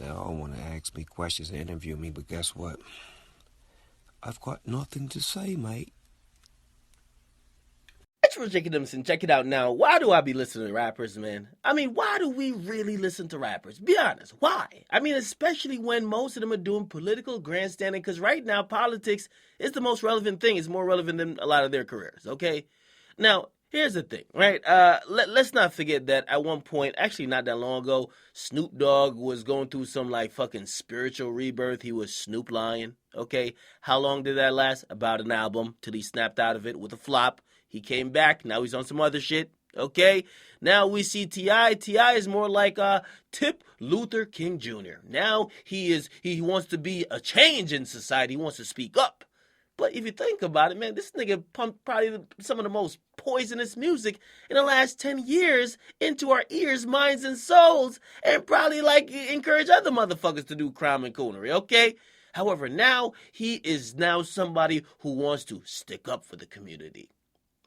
They all want to ask me questions and interview me, but guess what? I've got nothing to say, mate. Thanks for checking them and check it out now. Why do I be listening to rappers, man? I mean, why do we really listen to rappers? Be honest, why? I mean, especially when most of them are doing political grandstanding, because right now politics is the most relevant thing. It's more relevant than a lot of their careers, okay? Now, here's the thing, right? Let's not forget that at one point, actually not that long ago, Snoop Dogg was going through some like fucking spiritual rebirth. He was Snoop Lion, okay? How long did that last? About an album, till he snapped out of it with a flop. He came back. Now he's on some other shit. Okay? Now we see T.I. T.I. is more like Tip Luther King Jr. Now he wants to be a change in society. He wants to speak up. But if you think about it, man, this nigga pumped probably some of the most poisonous music in the last 10 years into our ears, minds, and souls, and probably like encourage other motherfuckers to do crime and coonery, okay? However, now he is now somebody who wants to stick up for the community.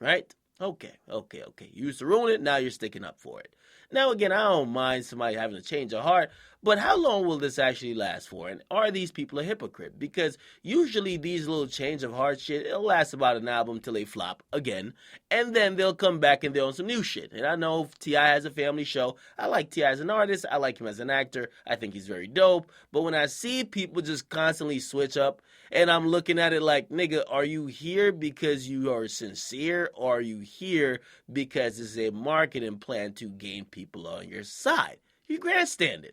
Right? Okay. You used to ruin it, now you're sticking up for it. Now, again, I don't mind somebody having a change of heart, but how long will this actually last for? And are these people a hypocrite? Because usually these little change of heart shit, it'll last about an album till they flop again, and then they'll come back and they're on some new shit. And I know T.I. has a family show. I like T.I. as an artist. I like him as an actor. I think he's very dope. But when I see people just constantly switch up, and I'm looking at it like, nigga, are you here because you are sincere, or are you here because it's a marketing plan to gain people on your side? You grandstanding.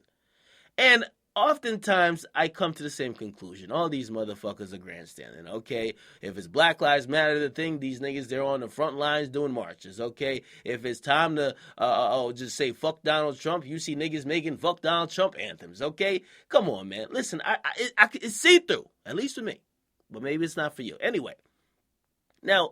And oftentimes, I come to the same conclusion. All these motherfuckers are grandstanding, okay? If it's Black Lives Matter, the thing, these niggas, they're on the front lines doing marches, okay? If it's time to just say fuck Donald Trump, you see niggas making fuck Donald Trump anthems, okay? Come on, man. Listen, it's see-through, at least for me. But maybe it's not for you. Anyway, now,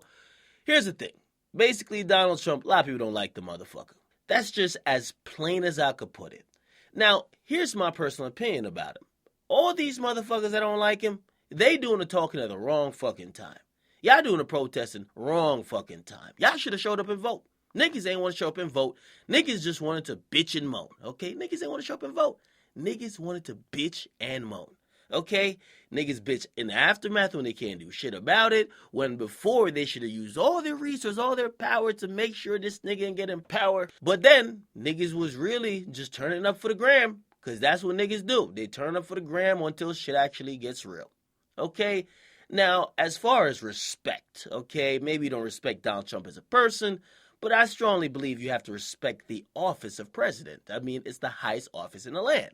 here's the thing. Basically, Donald Trump, a lot of people don't like the motherfucker. That's just as plain as I could put it. Now, here's my personal opinion about him. All these motherfuckers that don't like him, they doing the talking at the wrong fucking time. Y'all doing the protesting wrong fucking time. Y'all should have showed up and vote. Niggas ain't want to show up and vote. Niggas just wanted to bitch and moan, okay? Niggas ain't want to show up and vote. Niggas wanted to bitch and moan. Okay? Niggas bitch in the aftermath when they can't do shit about it, when before they should have used all their resources, all their power to make sure this nigga can get in power. But then, niggas was really just turning up for the gram, because that's what niggas do. They turn up for the gram until shit actually gets real. Okay? Now, as far as respect, okay, maybe you don't respect Donald Trump as a person, but I strongly believe you have to respect the office of president. I mean, it's the highest office in the land.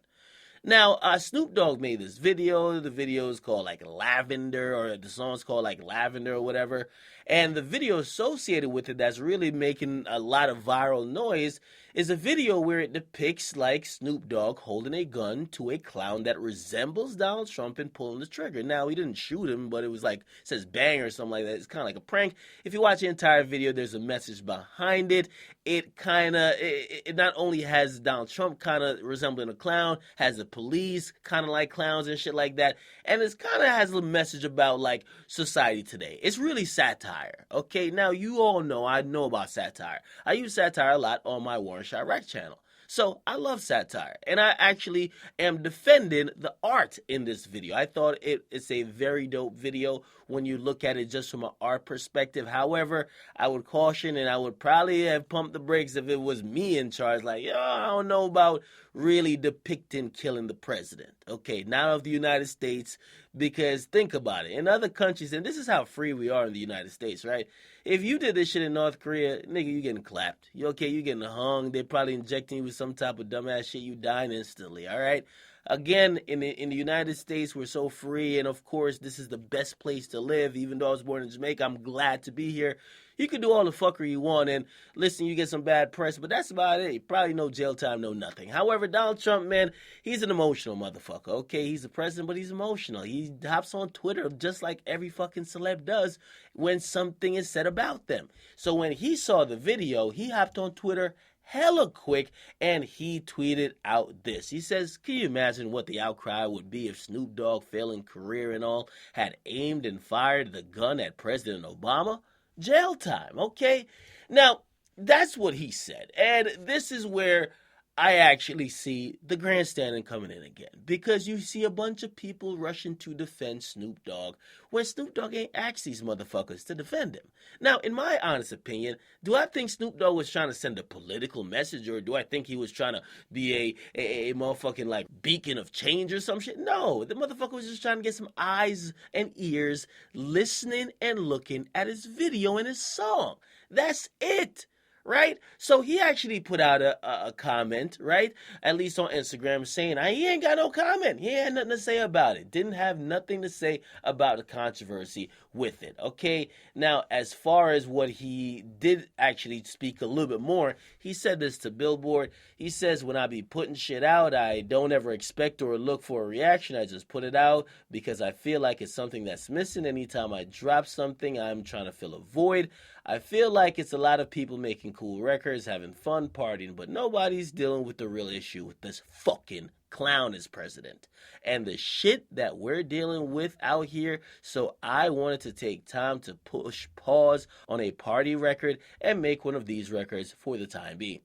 Now, Snoop Dogg made this video. The video is called like Lavender, or the song's called like Lavender or whatever. And the video associated with it that's really making a lot of viral noise is a video where it depicts like Snoop Dogg holding a gun to a clown that resembles Donald Trump and pulling the trigger. Now, he didn't shoot him, but it was like, it says bang or something like that. It's kind of like a prank. If you watch the entire video, there's a message behind it. It kind of, it not only has Donald Trump kind of resembling a clown, has the police kind of like clowns and shit like that. And it kind of has a message about like society today. It's really satire. Okay, now you all know, I know about satire. I use satire a lot on my Warren Chirac channel. So I love satire, and I actually am defending the art in this video. I thought it's a very dope video when you look at it just from an art perspective. However, I would caution, and I would probably have pumped the brakes if it was me in charge. Like, yo, I don't know about really depicting killing the president. Okay, not of the United States, because think about it. In other countries, and this is how free we are in the United States, right? If you did this shit in North Korea, nigga, you getting clapped. You okay? You getting hung. They're probably injecting you with some type of dumbass shit. You dying instantly, all right? Again, in the United States, we're so free, and of course, this is the best place to live. Even though I was born in Jamaica, I'm glad to be here. You can do all the fuckery you want, and listen, you get some bad press, but that's about it. Probably no jail time, no nothing. However, Donald Trump, man, he's an emotional motherfucker, okay? He's the president, but he's emotional. He hops on Twitter just like every fucking celeb does when something is said about them. So when he saw the video, he hopped on Twitter hella quick, and he tweeted out this. He says, can you imagine what the outcry would be if Snoop Dogg, failing career and all, had aimed and fired the gun at President Obama? Jail time, okay? Now, that's what he said. And this is where I actually see the grandstanding coming in again because you see a bunch of people rushing to defend Snoop Dogg when Snoop Dogg ain't asked these motherfuckers to defend him. Now, in my honest opinion, do I think Snoop Dogg was trying to send a political message, or do I think he was trying to be a motherfucking like beacon of change or some shit? No, the motherfucker was just trying to get some eyes and ears listening and looking at his video and his song. That's it. Right? So he actually put out a comment, right? At least on Instagram, saying he ain't got no comment. He had nothing to say about it. Didn't have nothing to say about the controversy with it. Okay. Now, as far as what he did actually speak a little bit more, he said this to Billboard. He says, when I be putting shit out, I don't ever expect or look for a reaction. I just put it out because I feel like it's something that's missing. Anytime I drop something, I'm trying to fill a void. I feel like it's a lot of people making cool records, having fun, partying, but nobody's dealing with the real issue with this fucking clown as president and the shit that we're dealing with out here. So I wanted to take time to push pause on a party record and make one of these records for the time being.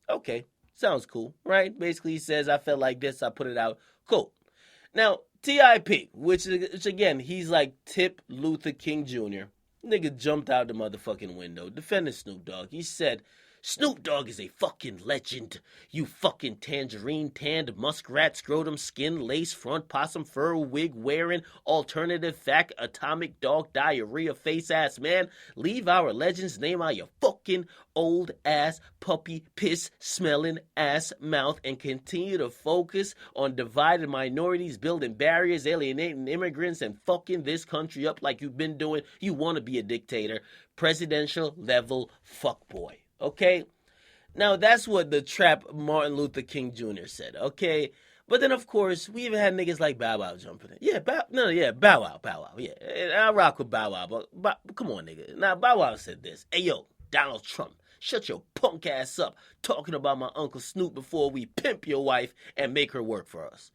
Okay, sounds cool, right? Basically, he says, I felt like this, I put it out. Cool. Now, TIP, which again, he's like Tip Luther King Jr., nigga jumped out the motherfucking window, defending Snoop Dogg. He said, Snoop Dogg is a fucking legend. You fucking tangerine tanned muskrat scrotum skin lace front possum fur wig wearing alternative fact atomic dog diarrhea face ass man. Leave our legend's name out your fucking old ass puppy piss smelling ass mouth and continue to focus on divided minorities, building barriers, alienating immigrants, and fucking this country up like you've been doing. You want to be a dictator. Presidential level fuckboy. Okay? Now, that's what the trap Martin Luther King Jr. said, okay? But then, of course, we even had niggas like Bow Wow jumping in. Yeah, Bow Wow, yeah. And I rock with Bow Wow, but come on, nigga. Now, Bow Wow said this. Hey, yo, Donald Trump, shut your punk ass up talking about my Uncle Snoop before we pimp your wife and make her work for us.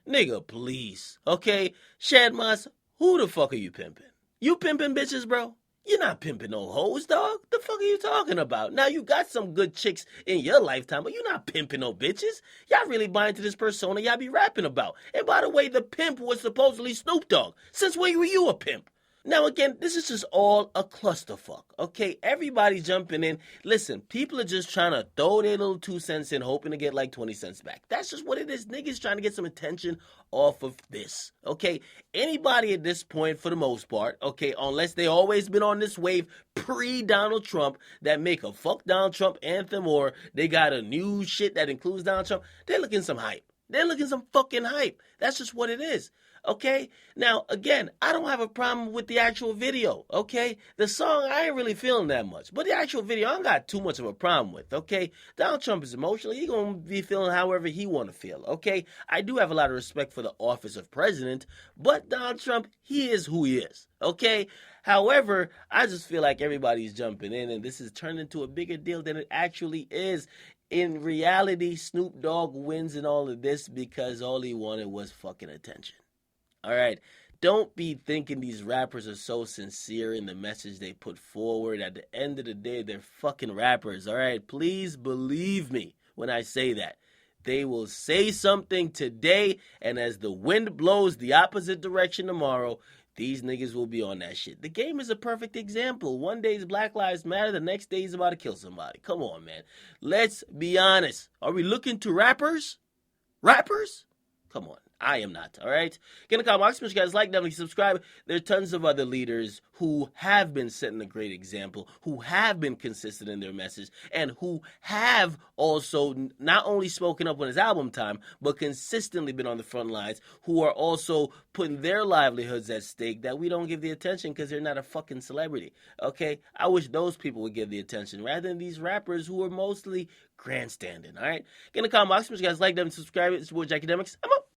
Nigga, please, okay? Shad Moss, who the fuck are you pimping? You pimping bitches, bro? You're not pimping no hoes, dog. The fuck are you talking about? Now, you got some good chicks in your lifetime, but you're not pimping no bitches. Y'all really buying into this persona y'all be rapping about. And by the way, the pimp was supposedly Snoop Dogg. Since when were you a pimp? Now, again, this is just all a clusterfuck, okay? Everybody jumping in. Listen, people are just trying to throw their little 2 cents in, hoping to get like 20 cents back. That's just what it is. Niggas trying to get some attention off of this, okay? Anybody at this point, for the most part, okay, unless they always been on this wave pre-Donald Trump that make a fuck Donald Trump anthem, or they got a new shit that includes Donald Trump, they're looking some hype. They're looking some fucking hype. That's just what it is. Okay? Now, again, I don't have a problem with the actual video, okay? The song, I ain't really feeling that much. But the actual video, I don't got too much of a problem with, okay? Donald Trump is emotional. He gonna be feeling however he wanna feel, okay? I do have a lot of respect for the office of president, but Donald Trump, he is who he is, okay? However, I just feel like everybody's jumping in, and this is turned into a bigger deal than it actually is. In reality, Snoop Dogg wins in all of this because all he wanted was fucking attention. All right, don't be thinking these rappers are so sincere in the message they put forward. At the end of the day, they're fucking rappers, all right? Please believe me when I say that. They will say something today, and as the wind blows the opposite direction tomorrow, these niggas will be on that shit. The game is a perfect example. One day is Black Lives Matter, the next day is about to kill somebody. Come on, man. Let's be honest. Are we looking to rappers? Rappers? Come on. I am not, all right? Get in the comment box, make sure you guys like, definitely subscribe. There are tons of other leaders who have been setting a great example, who have been consistent in their message, and who have also not only spoken up when it's album time, but consistently been on the front lines, who are also putting their livelihoods at stake that we don't give the attention because they're not a fucking celebrity, okay? I wish those people would give the attention rather than these rappers who are mostly grandstanding, all right? Get in the comment box, make sure you guys like, definitely subscribe. It's your boy, Akademiks. I'm up.